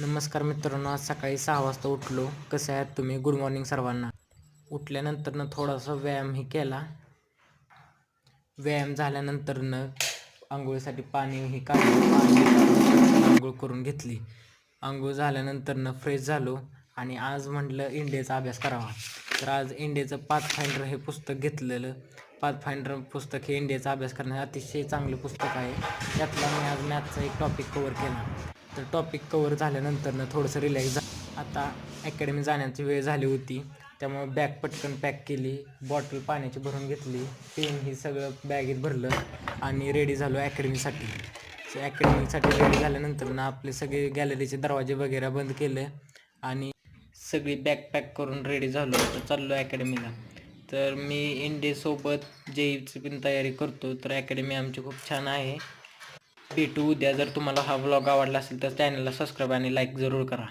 नमस्कार मित्रांनो, आज सकाळी 6 वाजता उठलो. कसे आहात तुम्ही? गुड मॉर्निंग सर्वांना. उठल्यानंतरनं थोडासा व्यायामही केला. व्यायाम झाल्यानंतरनं आंघोळीसाठी पाणीही काढलं. पाणी काढून आंघोळ करून घेतली. आंघोळ झाल्यानंतरनं फ्रेश झालो आणि आज म्हटलं इंडियाचा अभ्यास करावा. तर आज इंडियाचं पाथफाइंडर हे पुस्तक घेतलेलं. पाथफाइंडर पुस्तक हे इंडियाचा अभ्यास करण्यास अतिशय चांगलं पुस्तक आहे. त्यातला मी आज मॅथचा एक टॉपिक कवर केला. तर टॉपिक कवर झाल्यानंतरनं थोडंसं रिलॅक्स झालं. आता अकॅडमी जाण्याची वेळ झाली होती, त्यामुळे बॅग पटकन पॅक केली, बॉटल पाण्याची भरून घेतली, पेन ही सगळं बॅगेत भरलं आणि रेडी झालो अकॅडमीसाठी. अकॅडमीसाठी रेडी झाल्यानंतर आपले सगळे गॅलरीचे दरवाजे वगैरे बंद केले आणि सगळी बॅग पॅक करून रेडी झालो. तर चाललो अकॅडमीला. तर मी इंडियासोबत JEEची पण तयारी करतो. तर अकॅडमी आमची खूप छान आहे. भेटू उद्या. जर तुम्हाला हा व्लॉग आवडला असेल तर चॅनलला सबस्क्राईब आणि लाईक जरूर करा.